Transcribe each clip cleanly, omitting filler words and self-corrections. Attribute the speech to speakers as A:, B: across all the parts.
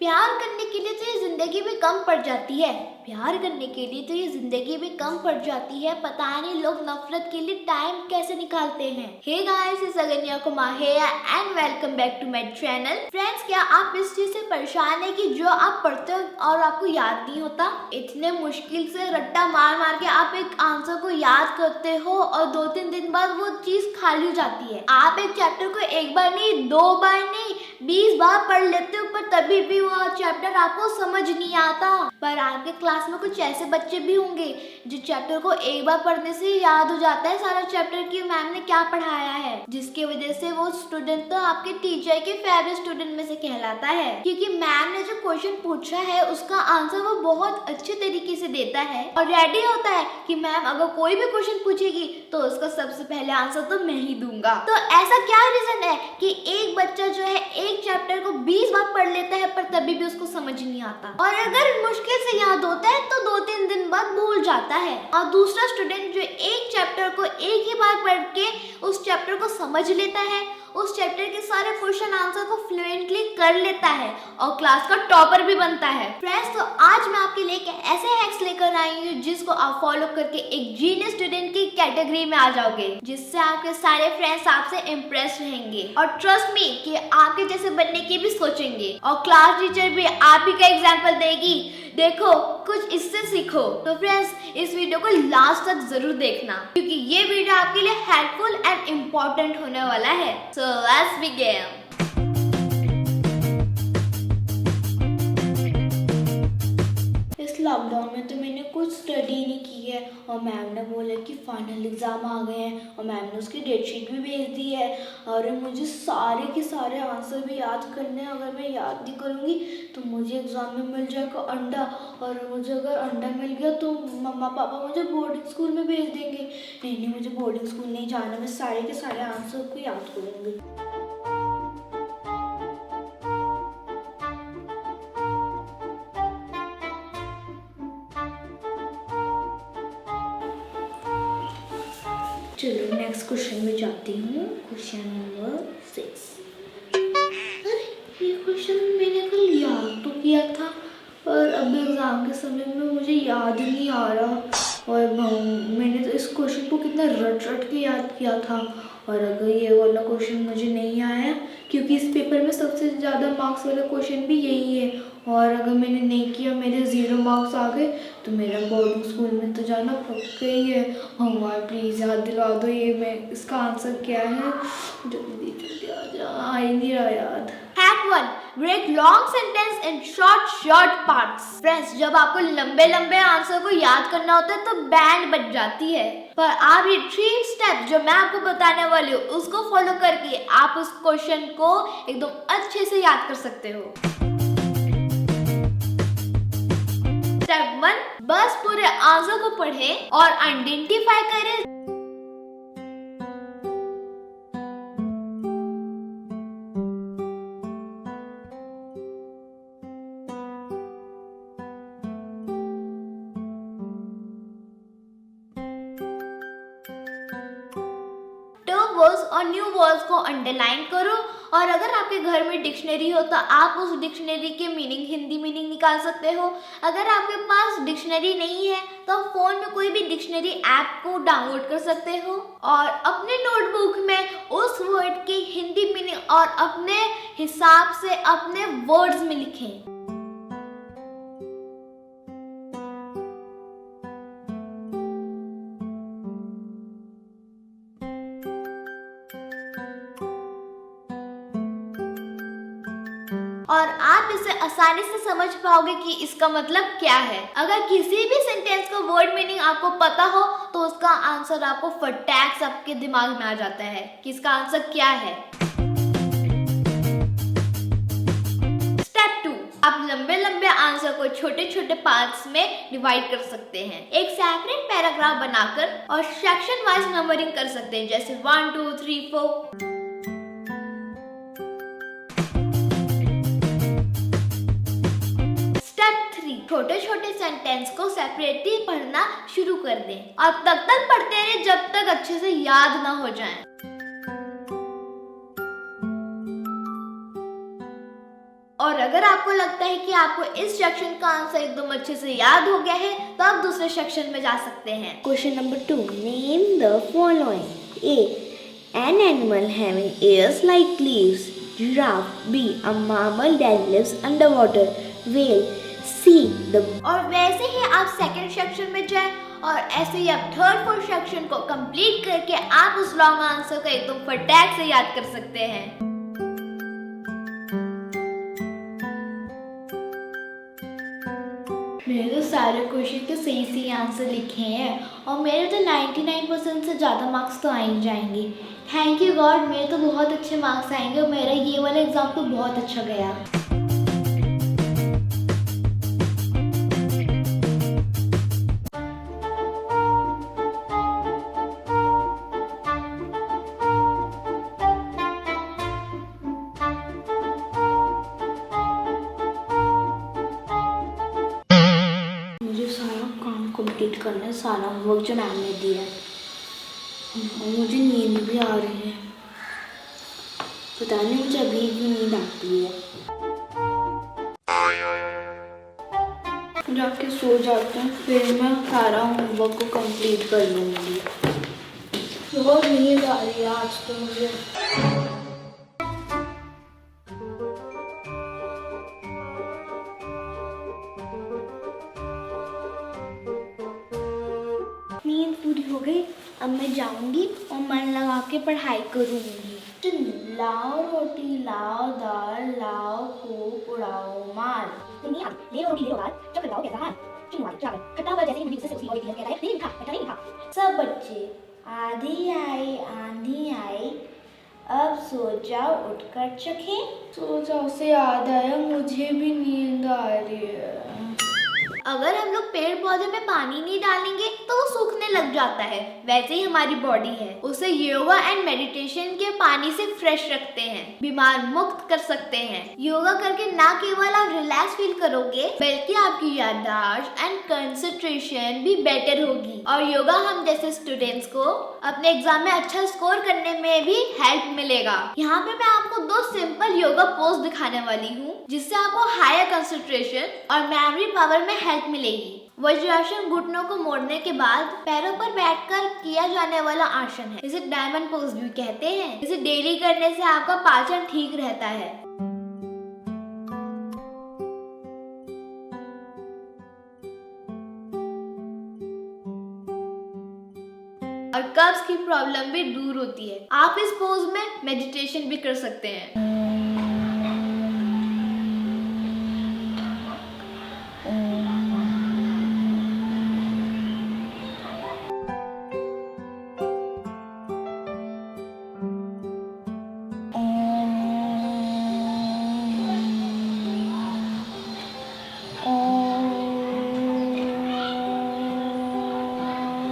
A: प्यार करने के लिए तो ये जिंदगी भी कम पड़ जाती है। प्यार करने के लिए तो ये जिंदगी भी कम पड़ जाती है। पता नहीं लोग नफरत के लिए टाइम कैसे निकालते हैं। Hey guys, is Agnya Kumar and welcome back to my channel. Friends, क्या आप इस चीज से परेशान है कि जो आप पढ़ते हो और आपको याद नहीं होता? इतने मुश्किल से रट्टा मार मार के आप एक आंसर को याद करते हो और 2-3 दिन बाद वो चीज खाली हो जाती है। आप एक चैप्टर को एक बार नहीं, 2 बार नहीं, 20 बार पढ़ लेते हो, पर तभी भी वो चैप्टर आपको समझ नहीं आता। पर आपके क्लास में कुछ ऐसे बच्चे भी होंगे जो चैप्टर को एक बार पढ़ने से याद हो जाता है सारा चैप्टर की मैम ने क्या पढ़ाया है, जिसकी वजह से वो स्टूडेंट तो आपके टीचर के फेवरेट स्टूडेंट में से कहलाता है, क्योंकि मैम ने जो क्वेश्चन पूछा है उसका आंसर वो बहुत अच्छे तरीके से देता है और रेडी होता है कि मैम अगर कोई भी क्वेश्चन पूछेगी तो उसका सबसे पहले आंसर तो मैं ही दूंगा। तो ऐसा क्या रीजन है कि एक बच्चा जो है एक चैप्टर को 20 बार पढ़ लेता है पर तभी भी उसको समझ नहीं आता, और अगर मुश्किल से याद होता है तो 2-3 दिन बाद भूल जाता है, और दूसरा स्टूडेंट जो एक चैप्टर को एक ही बार पढ़ के उस चैप्टर को समझ लेता है, उस चैप्टर के सारे क्वेश्चन आंसर को फ्लुएंटली कर लेता है और क्लास का टॉपर भी बनता है। फ्रेंड्स, तो आज मैं आपके लिए ऐसे हैक्स लेकर आई हूँ जिसको आप फॉलो करके एक जीनियस स्टूडेंट की कैटेगरी में आ जाओगे, जिससे आपके सारे फ्रेंड्स आपसे इम्प्रेस रहेंगे और ट्रस्ट मी कि आपके जैसे बनने की भी सोचेंगे, और क्लास टीचर भी आप ही का एग्जाम्पल देगी। देखो, कुछ इससे सीखो। तो फ्रेंड्स, इस वीडियो को लास्ट तक जरूर देखना क्योंकि ये वीडियो आपके लिए हेल्पफुल एंड इम्पोर्टेंट होने वाला है। So let's begin. इस लॉकडाउन में तो मैंने कुछ स्टडी नहीं की है और मैम ने बोला कि फाइनल एग्ज़ाम आ गए हैं और मैम ने उसकी डेटशीट भी भेज दी है और मुझे सारे के सारे आंसर भी याद करने हैं। अगर मैं याद नहीं करूँगी तो मुझे एग्ज़ाम में मिल जाएगा अंडा, और मुझे अगर अंडा मिल गया तो मम्मा पापा मुझे बोर्डिंग स्कूल में भेज देंगे। नहीं, मुझे बोर्डिंग स्कूल नहीं जाना, मैं सारे के सारे आंसर को याद करूँगी। चलो नेक्स्ट क्वेश्चन में जाती हूँ। Question number 6। अरे, ये क्वेश्चन मैंने कल याद तो किया था पर अब एग्ज़ाम के समय में मुझे याद नहीं आ रहा, और मैंने तो इस क्वेश्चन को कितना रट रट के याद किया था। और अगर ये वाला क्वेश्चन मुझे नहीं आया, क्योंकि इस पेपर में सबसे ज़्यादा मार्क्स वाला क्वेश्चन भी यही है, और अगर मैंने नहीं किया, मेरे 0 मार्क्स आ गए, तो मेरा बोर्डिंग स्कूल में तो जाना पक्का ही है। भगवान प्लीज़ याद दिला दो, ये मैं इसका आंसर क्या है, जल्दी जल्दी आ जा, आ ही नहीं रहा याद। Hack 1, break long sentence in short parts. Friends, जब आपको लंबे लंबे आंसर को याद करना होता है तो बैंड बज जाती है, पर आप ये 3 स्टेप जो मैं आपको बताने वाली हूँ उसको फॉलो करके आप उस क्वेश्चन को एकदम अच्छे से याद कर सकते हो। स्टेप 1, बस पूरे आंसर को पढ़ें और आइडेंटिफाई करें। वर्ड्स और न्यू वर्ड्स को अंडरलाइन करो, और अगर आपके घर में डिक्शनरी हो तो आप उस डिक्शनरी के मीनिंग, हिंदी मीनिंग निकाल सकते हो। अगर आपके पास डिक्शनरी नहीं है तो फोन में कोई भी डिक्शनरी ऐप को डाउनलोड कर सकते हो और अपने नोटबुक में उस वर्ड की हिंदी मीनिंग और अपने हिसाब से अपने वर्ड्स में लिखें। और आप इसे आसानी से समझ पाओगे कि इसका मतलब क्या है। अगर किसी भी सेंटेंस का वर्ड मीनिंग आपको पता हो तो उसका आंसर आपको फटाक से आपके दिमाग में आ जाता है कि इसका आंसर क्या है। स्टेप 2, आप लंबे लंबे आंसर को छोटे छोटे पार्ट्स में डिवाइड कर सकते हैं, एक सेपरेट पैराग्राफ बनाकर, और सेक्शन वाइज नंबरिंग कर सकते हैं, जैसे 1 2 3 4। छोटे छोटे सेंटेंस को सेपरेटली पढ़ना शुरू कर दें और तब तक पढ़ते रहे जब तक अच्छे से याद ना हो जाए। और अगर आपको लगता है कि आपको इस सेक्शन का आंसर एकदम अच्छे से याद हो गया है तो आप दूसरे सेक्शन में जा सकते हैं।
B: Question number 2. Name the following. A. An animal having ears like leaves. Giraffe. B. A mammal that lives underwater. Whale. C. The.
A: और वैसे ही आप सेकंड सेक्शन में जाएं और ऐसे ही आप थर्ड फोर्थ सेक्शन को कंप्लीट करके आप उस लॉन्ग आंसर को एकदम फटाक से याद कर सकते हैं। मैंने तो सारे क्वेश्चन के सही सही आंसर लिखे हैं और मेरे तो 99% से ज़्यादा मार्क्स तो आ ही जाएंगे। थैंक यू गॉड, मेरे तो बहुत अच्छे मार्क्स आएंगे और मेरा ये वाला एग्ज़ाम तो बहुत अच्छा गया।
B: कंप्लीट करना है सारा वर्क जो मैम ने दिया है और मुझे नींद भी आ रही है। पता नहीं मुझे अभी भी नींद आती है। जाके सो जाते हैं, फिर मैं सारा होमवर्क को कंप्लीट कर लूँगी। बहुत नींद आ रही है आज तो मुझे। नींद पूरी हो गई, अब मैं जाऊंगी और मन लगा के पढ़ाई करूंगी। लाओ रोटी लाओ दाल लाओ खूब उड़ाओ माल। ले रोटी ले दाल, चक्कर लाओ कैसा हाल। खट्टा हुआ जैसे ही मुझे उससे उसी और कहता है नहीं मीठा, खट्टा नहीं मीठा। सब बच्चे आधी आई आंधी आई, अब सो जाओ उठकर चखें। सो जाओ से याद आया, मुझे भी नींद आ रही है।
A: अगर हम लोग पेड़ पौधे में पानी नहीं डालेंगे तो वो सूखने लग जाता है। वैसे ही हमारी बॉडी है, उसे योगा एंड मेडिटेशन के पानी से फ्रेश रखते हैं, बीमार मुक्त कर सकते हैं। योगा करके ना केवल आप रिलैक्स फील करोगे बल्कि आपकी याददाश्त एंड कंसंट्रेशन भी बेटर होगी और योगा हम जैसे स्टूडेंट्स को अपने एग्जाम में अच्छा स्कोर करने में भी हेल्प मिलेगा। यहाँ पे मैं आपको 2 सिंपल योगा पोज दिखाने वाली हूँ जिससे आपको हायर कंसंट्रेशन और मेमोरी पावर में हेल्प मिलेगी। वज्रासन घुटनों को मोड़ने के बाद पैरों पर बैठकर किया जाने वाला आसन है। इसे डायमंड पोज भी कहते हैं। इसे डेली करने से आपका पाचन ठीक रहता है। और कब्ज की प्रॉब्लम भी दूर होती है। आप इस पोज में मेडिटेशन भी कर सकते हैं।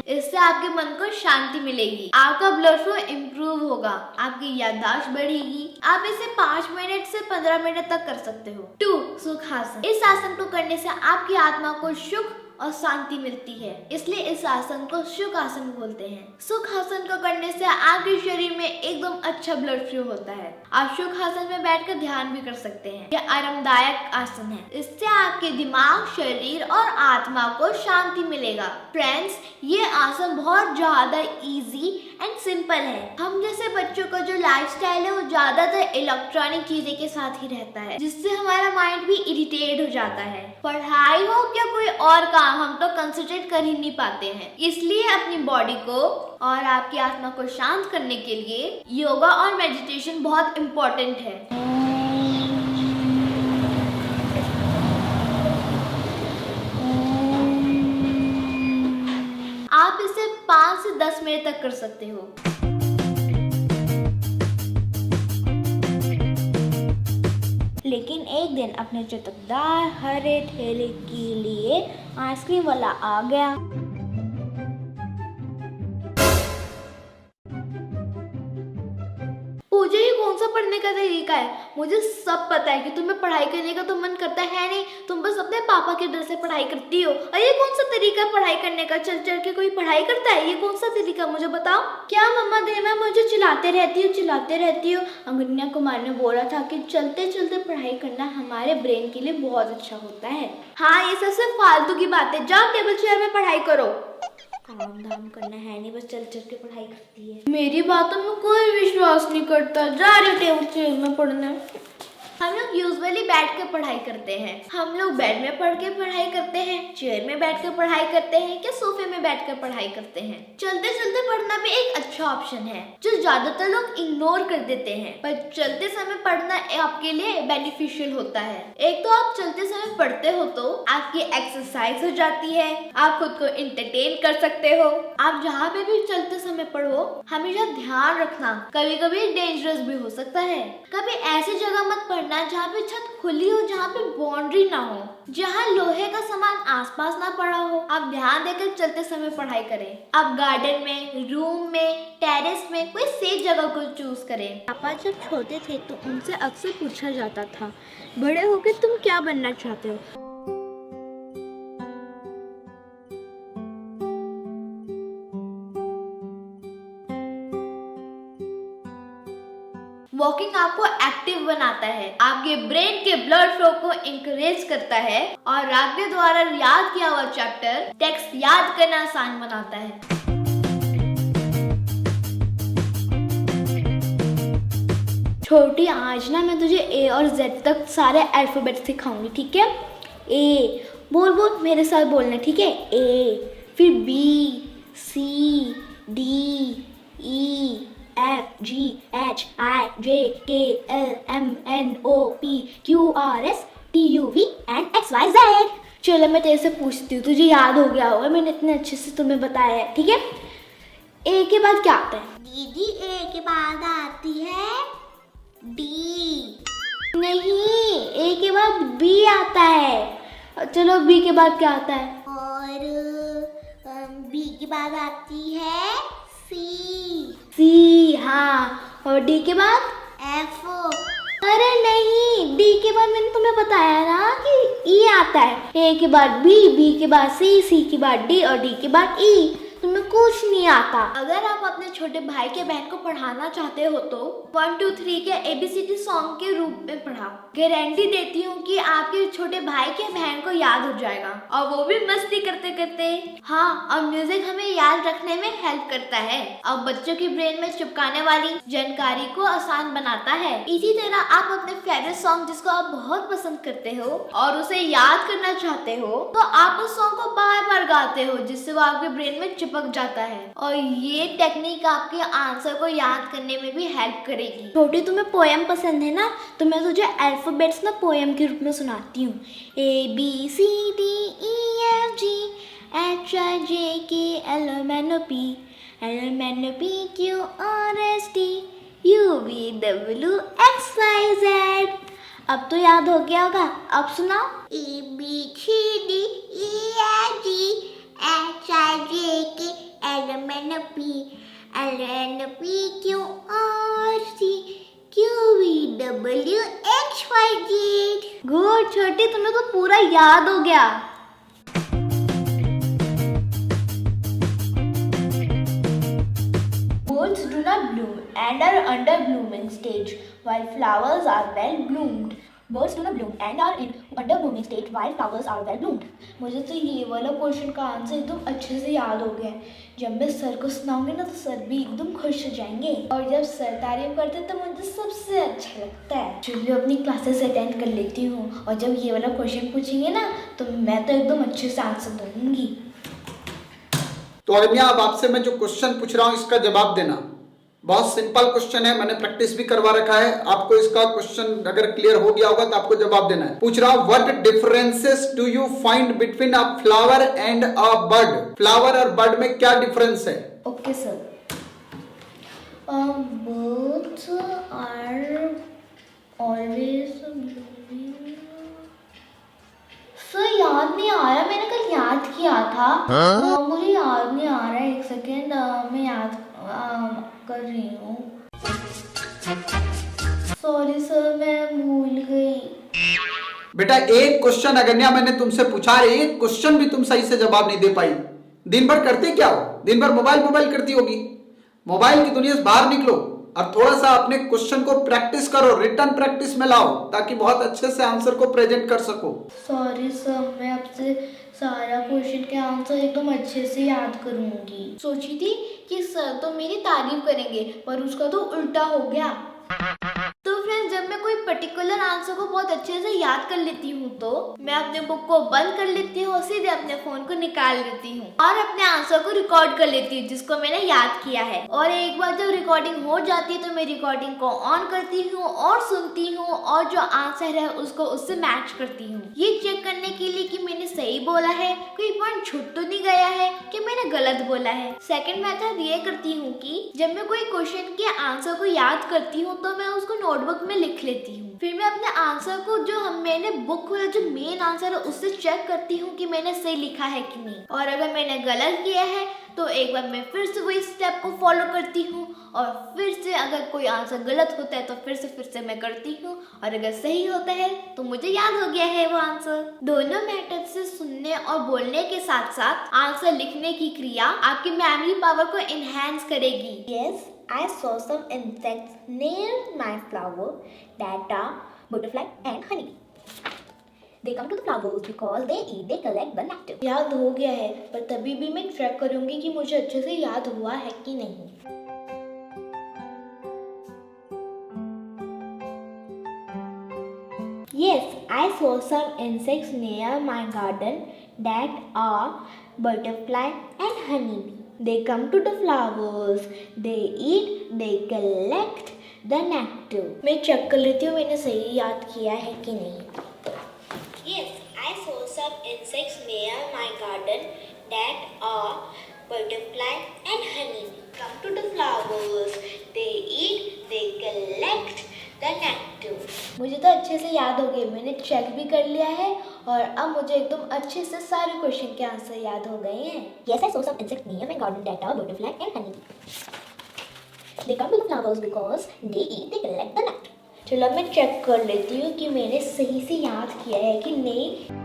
A: इससे आपके मन को शांति मिलेगी, आपका ब्लड फ्लो इम्प्रूव होगा, आपकी याददाश्त बढ़ेगी। आप इसे 5 मिनट से 15 मिनट तक कर सकते हो। 2. सुखासन। इस आसन को करने से आपकी आत्मा को सुख और शांति मिलती है, इसलिए इस आसन को सुख आसन बोलते हैं। सुख आसन को करने से आपके शरीर में एकदम अच्छा ब्लड फ्लो होता है। आप सुख आसन में बैठकर ध्यान भी कर सकते हैं। यह आरामदायक आसन है, इससे आपके दिमाग, शरीर और आत्मा को शांति मिलेगा। फ्रेंड्स, ये आसन बहुत ज्यादा इजी एंड सिंपल है। हम जैसे बच्चों का जो लाइफस्टाइल है वो ज्यादातर इलेक्ट्रॉनिक चीजें के साथ ही रहता है, जिससे हमारा माइंड भी इरिटेट हो जाता है। पढ़ाई हो या कोई और काम, हम तो कंसंट्रेट कर ही नहीं पाते हैं। इसलिए अपनी बॉडी को और आपकी आत्मा को शांत करने के लिए योगा और मेडिटेशन बहुत इम्पोर्टेंट है। आप इसे 5 से 10 मिनट तक कर सकते हो। लेकिन एक दिन अपने चटकदार हरे ठेले के लिए आइसक्रीम वाला आ गया। पूजा, ये कौन सा पढ़ने का तरीका है? मुझे सब पता है कि तुम्हें पढ़ाई करने का तो मन करता है नहीं, तुम बस अपने पापा के डर से पढ़ाई करती हो। और ये कौन सा तरीका है पढ़ाई करने का? चल चल के कोई पढ़ाई करता है? ये कौन सा तरीका मुझे बताओ। क्या मम्मा दिन में मुझे चिल्लाते रहती हो। अंगन्या कुमार ने बोला था कि चलते चलते पढ़ाई करना हमारे ब्रेन के लिए बहुत अच्छा होता है। हाँ, ये सबसे फालतू की बात है। जाओ टेबल चेयर में पढ़ाई करो। काम धाम करना है नहीं, बस चल चल के पढ़ाई करती है। मेरी बातों में कोई विश्वास नहीं करता। जा रही टेबल चेयर में पढ़ने। हम लोग यूजुअली बैठ के पढ़ाई करते हैं। हम लोग बेड में पढ़ के पढ़ाई करते हैं, चेयर में बैठ के पढ़ाई करते हैं, क्या सोफे में बैठ कर पढ़ाई करते हैं। चलते चलते पढ़ना भी एक अच्छा ऑप्शन है जो ज्यादातर लोग इग्नोर कर देते हैं, पर चलते समय पढ़ना आपके लिए बेनिफिशियल होता है। एक तो आप चलते समय पढ़ते हो तो आपकी एक्सरसाइज हो जाती है, आप खुद को एंटरटेन कर सकते हो। आप जहाँ पे भी चलते समय पढ़ो हमेशा ध्यान रखना, कभी कभी डेंजरस भी हो सकता है। कभी ऐसी जगह मत पढ़ना जहाँ पे छत खुली हो, जहाँ पे बाउंड्री ना हो, जहाँ लोहे का सामान आसपास ना पड़ा हो। आप ध्यान देकर चलते समय पढ़ाई करें। आप गार्डन में, रूम में, टेरेस में कोई सेफ जगह को चूज करें।
B: पापा जब छोटे थे तो उनसे अक्सर पूछा जाता था, बड़े होकर तुम क्या बनना चाहते हो?
A: वॉकिंग आपको एक्टिव बनाता है, आपके ब्रेन के ब्लड फ्लो को इंकरेज करता है और आपके द्वारा याद किया हुआ चैप्टर टेक्स्ट याद करना आसान बनाता है।
B: छोटी, आज ना मैं तुझे ए और जेड तक सारे अल्फाबेट सिखाऊंगी, ठीक है? ए बोल बोल मेरे साथ बोलना, ठीक है? ए, फिर B, C, D, E, F, G, H, I, J, K, L, M, N, O, P, Q, R, S, T, U, V and X, Y, Z। चलो मैं तेरे से पूछती हूँ, तुझे याद हो गया होगा, मैंने इतने अच्छे से तुम्हें बताया है, ठीक है? ए के बाद क्या आता है?
A: दीदी ए के बाद आती है डी।
B: नहीं, ए के बाद बी आता है। चलो बी के बाद क्या आता है?
A: और बी के बाद आती है
B: सी, हाँ। और डी के बाद?
A: एफ।
B: अरे नहीं, डी के बाद मैंने तुम्हें बताया ना कि ई आता है। ए के बाद बी, बी के बाद सी के बाद डी और डी के बाद ई। तुम्हें कुछ नहीं आता।
A: अगर आप अपने छोटे भाई के बहन को पढ़ाना चाहते हो तो 1 2 3 के ABCD सॉन्ग के रूप में पढ़ाओ। गारंटी देती हूँ कि आपके छोटे भाई के बहन को याद हो जाएगा, और वो भी मस्ती करते करते। हाँ, और म्यूजिक हमें याद रखने में हेल्प करता है और बच्चों के ब्रेन में चिपकाने वाली जानकारी को आसान बनाता है। इसी तरह आप अपने फेवरेट सॉन्ग जिसको आप बहुत पसंद करते हो और उसे याद करना चाहते हो तो आप उस सॉन्ग को बार बार गाते हो, जिससे वो आपके ब्रेन में चिपक जाता है। और ये टेक्निक आपके आंसर को याद करने में भी हेल्प करेगी।
B: छोटी, तुम्हें पोएम पसंद है ना, तो मैं तुझे अल्फाबेट्स ना पोएम के रूप में सुनाती हूँ। ABCDEFG HIJK LMNOP LMNOPQRST UVWXYZ। अब तो याद हो गया होगा, अब सुनाओ।
A: ABCDEFG HIJK LMNOP LMNOPQRST UVWXYZ।
B: Good छोटी, तुम्हें तो पूरा याद हो गया। Birds do not bloom and are under blooming stage while flowers are well bloomed. Birds do not bloom and are in under blooming stage while flowers are well bloomed. मुझे तो ये वाला क्वेश्चन का आंसर एकदम अच्छे से याद हो गया है। जब मैं सर को सुनाऊंगी ना तो सर भी एकदम खुश हो जाएंगे, और जब सर तारीफ करते तो मुझे सबसे अच्छा लगता है। चलिए अपनी क्लासेस अटेंड कर लेती हूँ, और जब ये वाला क्वेश्चन पूछेंगे ना तो मैं तो एकदम अच्छे से आंसर दूंगी।
C: तो अरण्या, अब आपसे मैं जो क्वेश्चन पूछ रहा हूँ इसका जवाब देना। बहुत सिंपल क्वेश्चन है, मैंने प्रैक्टिस भी करवा रखा है। आपको इसका क्वेश्चन अगर क्लियर हो गया होगा तो आपको जवाब देना है। पूछ रहा हूँ, what differences do you find between a flower and a bird? Flower और बर्ड में क्या डिफरेंस है?
B: Okay sir, both are always sir याद नहीं आ रहा, मैंने कल याद किया था। मुझे याद नहीं आ रहा है, एक सेकेंड मैं याद कर रही हूँ। सॉरी सर, मैं भूल गई।
C: बेटा एक क्वेश्चन अगन्या मैंने तुमसे पूछा, एक क्वेश्चन भी तुम सही से जवाब नहीं दे पाई। दिन भर करते क्या हो? दिन भर मोबाइल करती होगी। मोबाइल की दुनिया से बाहर निकलो और थोड़ा सा अपने क्वेश्चन को प्रैक्टिस करो, रिटर्न प्रैक्टिस में लाओ, ताकि बहुत अच्छे से आंसर को प्रेजेंट कर सको।
B: सॉरी सर, मैं आपसे सारा क्वेश्चन के आंसर एकदम अच्छे से याद करूंगी।
A: सोची थी कि सर तो मेरी तारीफ करेंगे, पर उसका तो उल्टा हो गया। तो फ्रेंड्स, जब मैं कोई पर्टिकुलर आंसर को बहुत अच्छे से याद कर लेती हूँ तो मैं अपने बुक को बंद कर लेती हूँ और सीधे अपने फोन को निकाल लेती हूँ और अपने आंसर को रिकॉर्ड कर लेती हूँ जिसको मैंने याद किया है। और एक बार जब रिकॉर्डिंग हो जाती है तो मैं रिकॉर्डिंग को ऑन करती हूँ और सुनती हूँ और जो आंसर है उसको उससे मैच करती हूँ, ये चेक करने के लिए कि मैंने सही बोला है, कोई पॉइंट छूट तो नहीं गया है कि मैंने गलत बोला है। सेकंड मेथड ये करती हूँ कि जब मैं कोई क्वेश्चन के आंसर को याद करती हूँ तो मैं उसको नोटबुक में लिख लेती हूँ। फिर मैं अपने आंसर को मैंने बुक खोला जो मेन आंसर है उससे चेक करती हूँ कि मैंने सही लिखा है कि नहीं, और अगर मैंने गलत किया है तो एक बार मैं फिर से वही स्टेप को फॉलो करती हूँ और फिर से अगर कोई आंसर गलत होता है तो फिर से मैं करती हूँ, और अगर सही होता है तो मुझे याद हो गया है वो आंसर। दोनों मेथड से सुनने और बोलने के साथ साथ आंसर लिखने की क्रिया आपकी मेमोरी पावर को एनहांस करेगी।
B: Yes, I saw some insects near my flower that are butterfly and honey. They come to the flowers because they collect the nectar. याद हो गया है, पर तभी भी मैं ट्रैक करूंगी कि मुझे अच्छे से याद हुआ है कि नहीं। Yes, I saw some insects near my garden that are butterfly and honeybee. They come to the flowers, they eat, they collect the nectar. मैं चेक कर लेती हूँ मैंने सही याद किया है कि नहीं। Yes, I saw some insects near my garden that are butterfly and honeybee. Come to the flowers, they eat, they collect the nectar. मुझे तो अच्छे से याद हो गए, मैंने चेक भी कर लिया है और अब मुझे एकदम अच्छे से सारे क्वेश्चन के आंसर याद हो गए हैं। Yes, I saw some insects near my garden that are butterfly and honeybee. They come to the flowers because they eat, they collect the nectar. चलो मैं चेक कर लेती हूँ कि मैंने सही से याद किया है कि नहीं।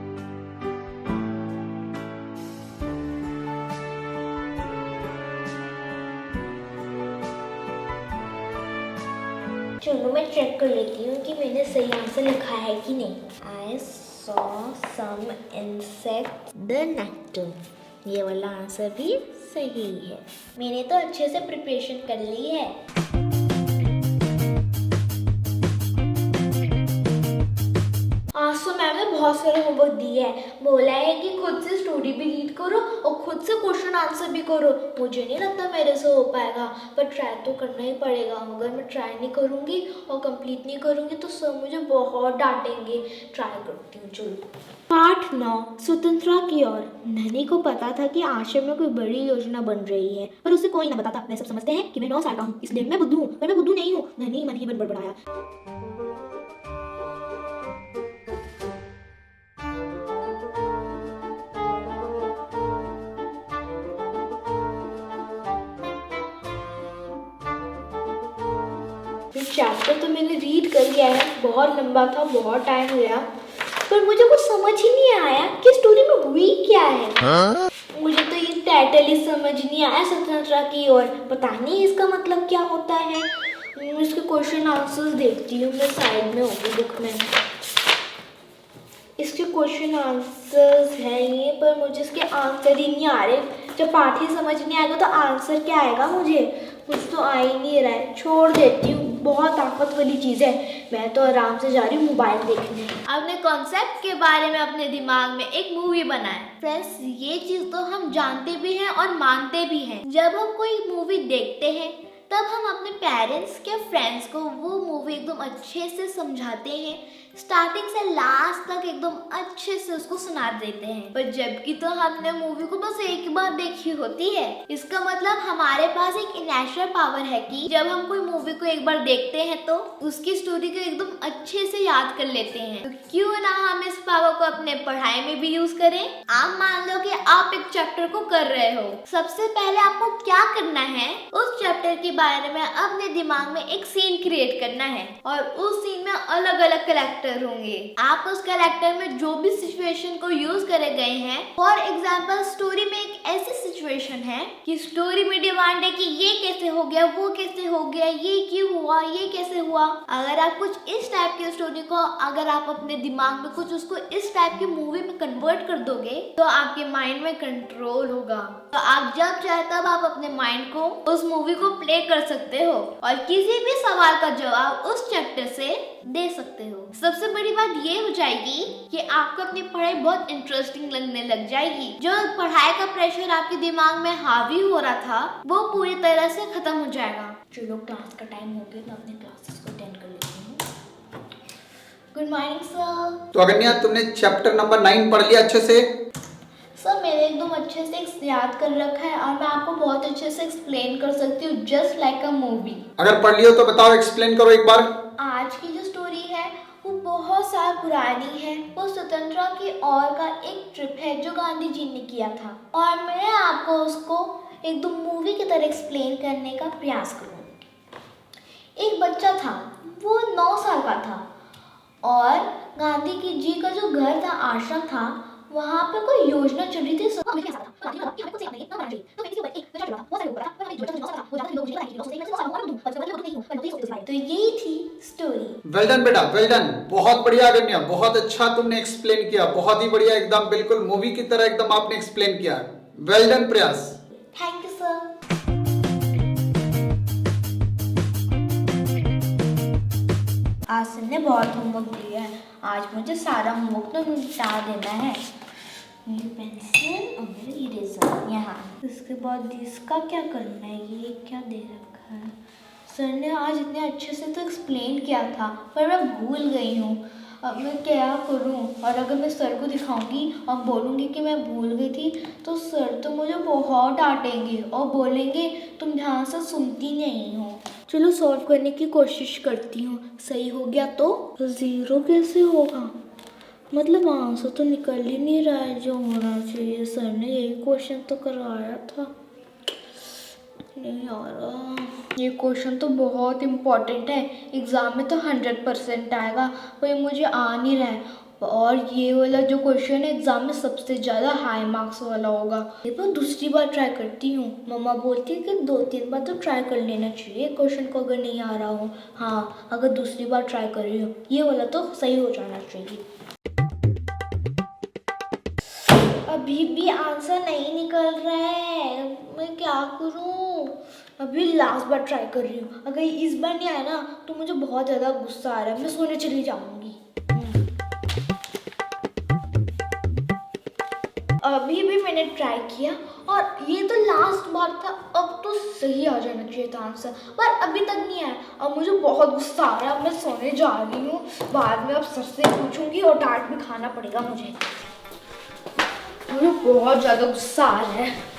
B: चलो मैं चेक कर लेती हूँ कि मैंने सही आंसर लिखा है कि नहीं। I saw some insects the nectar. ये वाला आंसर भी सही है। मैंने तो अच्छे से प्रिपरेशन कर ली है। आज तो मैम ने बहुत सारे होमवर्क दिए है, बोला है कि खुद से स्टोरी भी रीड करो और खुद से क्वेश्चन आंसर भी करो। मुझे नहीं लगता मेरे से हो पाएगा, पर ट्राई तो करना ही पड़ेगा। अगर मैं ट्राई नहीं करूँगी और कंप्लीट नहीं करूँगी तो सर मुझे बहुत डांटेंगे। ट्राई करती हूँ चलो। पाठ 9, स्वतंत्रता की ओर। नन्ही को पता था कि आश्रम में कोई बड़ी योजना बन रही है, पर उसे कोई ना बताता। वे सब समझते हैं कि मैं 9 साल का हूँ, इसलिए मैं बुद्धू हूँ, पर मैं बुद्धू नहीं हूँ। नन्ही मन ही मन बड़बड़ाया। चैप्टर तो मैंने रीड कर लिया है, बहुत लंबा था, बहुत टाइम गया, पर मुझे कुछ समझ ही नहीं आया कि स्टोरी में हुई क्या है। मुझे तो ये टाइटल ही समझ नहीं आया, स्वतंत्रता की ओर। पता नहीं इसका मतलब क्या होता है। इसके क्वेश्चन आंसर्स देखती हूँ मैं, साइड में होगी बुक में। इसके क्वेश्चन आंसर्स हैं ये, पर मुझे इसके आंसर ही नहीं आ रहे। जब पाठ ही समझ नहीं आएगा तो आंसर क्या आएगा मुझे? कुछ तो आ ही नहीं रहा है, छोड़ देती हूँ। बहुत ताकत वाली चीज़ है, मैं तो आराम से जा रही हूँ मोबाइल देखने।
A: अपने कॉन्सेप्ट के बारे में अपने दिमाग में एक मूवी बनाए। फ्रेंड्स, ये चीज़ तो हम जानते भी हैं और मानते भी हैं। जब हम कोई मूवी देखते हैं तब हम अपने पेरेंट्स के फ्रेंड्स को वो मूवी एकदम अच्छे से समझाते हैं, स्टार्टिंग से लास्ट तक एकदम अच्छे से उसको सुना देते हैं। पर जबकि तो हमने मूवी को बस एक ही बार देखी होती है। इसका मतलब हमारे पास एक इनैचुरल पावर है कि जब हम कोई मूवी को एक बार देखते हैं तो उसकी स्टोरी को एकदम अच्छे से याद कर लेते हैं। तो क्यों ना हम इस पावर को अपने पढ़ाई में भी यूज करें। आप मान लो कि आप एक चैप्टर को कर रहे हो, सबसे पहले आपको क्या करना है, उस चैप्टर के बारे में अपने दिमाग में एक सीन क्रिएट करना है और उस सीन में अलग अलग कैरेक्टर होंगे। आप उस कैरेक्टर में जो भी सिचुएशन को यूज करे गए हैं, फॉर एग्जाम्पल स्टोरी में एक ऐसी सिचुएशन है कि स्टोरी में डिमांड है कि ये कैसे हो गया, वो कैसे हो गया, ये क्यों हुआ, ये कैसे हुआ। अगर आप कुछ इस टाइप की स्टोरी को अगर आप अपने दिमाग में कुछ उसको इस टाइप की मूवी में कन्वर्ट कर दोगे तो आपके माइंड में कंट्रोल होगा। तो आप जब चाहे तब आप अपने माइंड को उस मूवी को प्ले कर सकते हो और किसी भी सवाल का जवाब उस चैप्टर से दे सकते हो। सबसे बड़ी बात ये हो जाएगी कि आपको अपनी पढ़ाई बहुत इंटरेस्टिंग लगने लग जाएगी। जो पढ़ाई का प्रेशर आपके दिमाग में हावी हो रहा था वो पूरी तरह से खत्म हो जाएगा।
B: चलो क्लास का टाइम हो गया, मैं अपने क्लासेस को अटेंड कर लेती हूँ। Good morning sir.
C: तो अगन्या, तुमने चैप्टर नंबर 9 पढ़ लिया अच्छे से?
B: सर मैंने एकदम अच्छे से याद कर रखा है और मैं आपको बहुत अच्छे से एक्सप्लेन कर सकती हूँ, जस्ट लाइक अ मूवी।
C: अगर पढ़ लियो तो बताओ, एक्सप्लेन करो एक बार।
B: आज की जो स्टोरी है वो बहुत साल पुरानी है। वो स्वतंत्रता की ओर का एक ट्रिप है जो गांधी जी ने किया था और मैं आपको उसको एकदम मूवी की तरह एक्सप्लेन करने का प्रयास करूँगी। एक बच्चा था, वो 9 साल का था और गांधी जी का जो घर था, आश्रम था, वहाँ पे कोई योजना चल रही थी। तो यही थी स्टोरी।
C: वेल डन बेटा, वेल डन, बहुत बढ़िया अगन्या, बहुत अच्छा तुमने एक्सप्लेन किया, बहुत ही बढ़िया, एकदम बिल्कुल मूवी की तरह एकदम आपने एक्सप्लेन किया। वेल डन प्रयास।
B: Thank you sir. आज सर ने बहुत होमवर्क दिया है, आज मुझे सारा होमवर्क तो निपटा देना है। मेरी पेंसिल और मेरा इरेजर यहाँ। इसके बाद इसका क्या करना है, ये क्या दे रखा है। सर ने आज इतने अच्छे से तो एक्सप्लेन किया था पर मैं भूल गई हूँ। अब मैं क्या करूँ, और अगर मैं सर को दिखाऊंगी और बोलूँगी कि मैं भूल गई थी तो सर तो मुझे बहुत डांटेंगे और बोलेंगे तुम ध्यान से सुनती नहीं हो। चलो सॉल्व करने की कोशिश करती हूँ। सही हो गया तो 0 कैसे होगा, मतलब आंसर तो निकल ही नहीं रहा है जो होना चाहिए। सर ने यही क्वेश्चन तो करवाया था, नहीं आ रहा। ये क्वेश्चन तो बहुत इम्पोर्टेंट है, एग्ज़ाम में तो 100% आएगा पर ये मुझे आ नहीं रहा है। और ये वाला जो क्वेश्चन है एग्ज़ाम में सबसे ज़्यादा हाई मार्क्स वाला होगा। ये मैं दूसरी बार ट्राई करती हूँ। मम्मा बोलती है कि 2-3 बार तो ट्राई कर लेना चाहिए क्वेश्चन को अगर नहीं आ रहा हो। हाँ, अगर दूसरी बार ट्राई कर रही हो, ये वाला तो सही हो जाना चाहिए। अभी भी आंसर नहीं निकल रहा है, मैं क्या करूं। अभी लास्ट बार ट्राई कर रही हूँ, अगर इस बार नहीं आया ना तो मुझे बहुत ज़्यादा गुस्सा आ रहा है, मैं सोने चली जाऊंगी। अभी भी मैंने ट्राई किया और ये तो लास्ट बार था, अब तो सही आ जाना चाहिए था आंसर, पर अभी तक नहीं आया। अब मुझे बहुत गुस्सा आ रहा है, अब मैं सोने जा रही हूँ। बाद में अब सर से पूछूंगी और डांट भी खाना पड़ेगा मुझे बहुत ज़्यादा गुस्सा आ रहा है।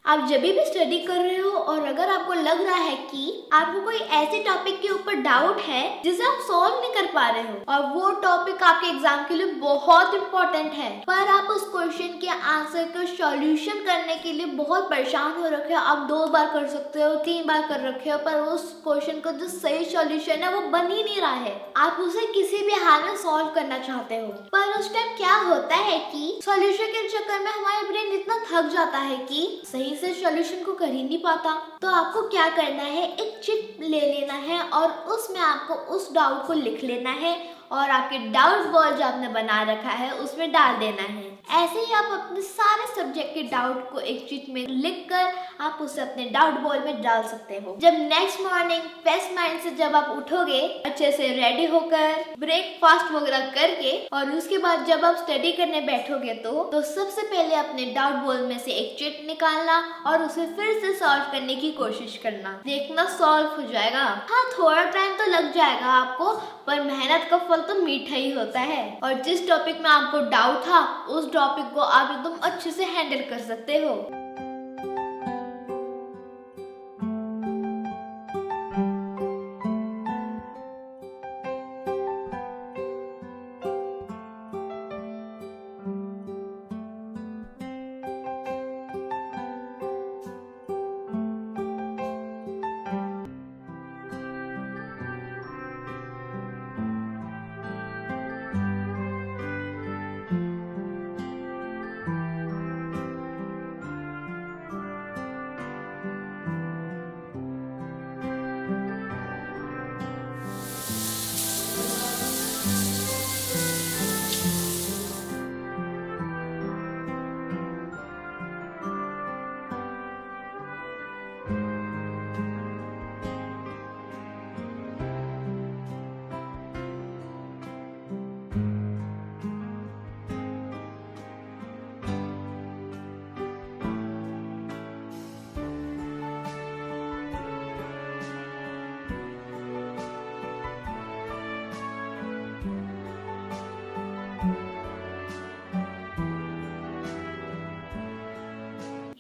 A: आप जब भी स्टडी कर रहे हो और अगर आपको लग रहा है कि आपको कोई ऐसे टॉपिक के ऊपर डाउट है जिसे आप सॉल्व नहीं कर पा रहे हो और वो टॉपिक आपके एग्जाम के लिए बहुत इंपॉर्टेंट है, पर आप उस क्वेश्चन के आंसर का सॉल्यूशन करने के लिए बहुत परेशान हो रखे हो, आप 2 बार कर सकते हो, 3 बार कर रखे हो, पर उस क्वेश्चन का जो सही सॉल्यूशन है वो बन ही नहीं रहा है। आप उसे किसी भी हाल में सॉल्व करना चाहते हो, पर उस टाइम क्या होता है कि सॉल्यूशन के चक्कर में हमारा ब्रेन इतना थक जाता है कि सही से सॉल्यूशन को कर ही नहीं पाता। तो आपको क्या करना है, एक चिट ले लेना है और उसमें आपको उस डाउट को लिख लेना है और आपके डाउट बॉल जो आपने बना रखा है उसमें डाल देना है। ऐसे ही आप अपने सारे सब्जेक्ट के डाउट को एक शीट में लिख कर आप उसे अपने डाउट बॉल में डाल सकते हो। जब नेक्स्ट मॉर्निंग फ्रेश माइंड से जब आप उठोगे, अच्छे से रेडी होकर ब्रेकफास्ट वगैरह करके, और उसके बाद जब आप स्टडी करने बैठोगे तो सबसे पहले अपने डाउट बॉल में से एक चिट निकालना और उसे फिर से सॉल्व करने की कोशिश करना। देखना सॉल्व हो जाएगा। हाँ, थोड़ा टाइम तो लग जाएगा आपको, पर मेहनत का फल तो मीठा ही होता है। और जिस टॉपिक में आपको डाउट था उस टॉपिक को आप एकदम अच्छे से हैंडल कर सकते हो।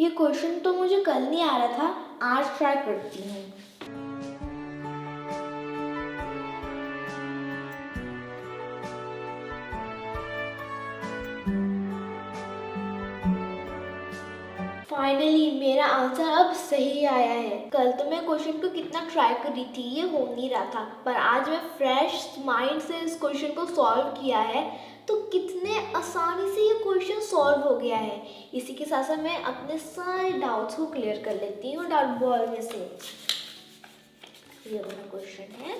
B: ये क्वेश्चन तो मुझे कल नहीं आ रहा था, आज ट्राई करती हूँ। फाइनली मेरा आंसर अब सही आया है। कल तो मैं क्वेश्चन को कितना ट्राई कर रही थी, ये हो नहीं रहा था, पर आज मैं फ्रेश माइंड से इस क्वेश्चन को सॉल्व किया है तो कितने आसानी से ये क्वेश्चन सॉल्व हो गया है। इसी के साथ साथ मैं अपने सारे डाउट्स को क्लियर कर लेती हूँ डाउट बॉल में से। ये वाला क्वेश्चन है।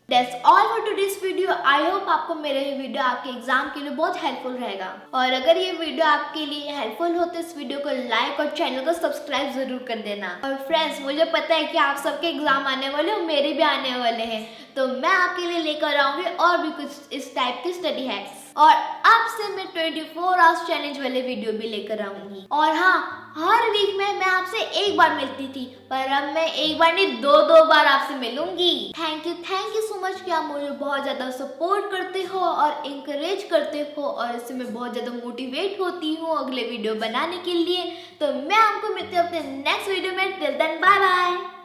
A: That's all for today's video. I hope आपको मेरा ये वीडियो आपके एग्जाम के लिए बहुत हेल्पफुल रहेगा। और अगर ये वीडियो आपके लिए हेल्पफुल हो तो इस वीडियो को लाइक और चैनल को सब्सक्राइब जरूर कर देना। और फ्रेंड्स, मुझे पता है कि आप सबके एग्जाम आने वाले और मेरे भी आने वाले हैं, तो मैं आपके लिए लेकर आऊंगी और भी कुछ इस टाइप की स्टडी हैक्स। और अब से मैं 24 आवर्स चैलेंज वाले वीडियो भी लेकर आऊंगी। और हाँ, हर वीक में मैं आपसे एक बार मिलती थी, पर अब मैं एक बार नहीं दो बार आपसे मिलूंगी। थैंक यू सो मच कि आप मुझे बहुत ज्यादा सपोर्ट करते हो और इंकरेज करते हो, और इससे मैं बहुत ज्यादा मोटिवेट होती हूँ अगले वीडियो बनाने के लिए। तो मैं आपको मिलती हूँ अपने नेक्स्ट वीडियो में। Till then bye bye.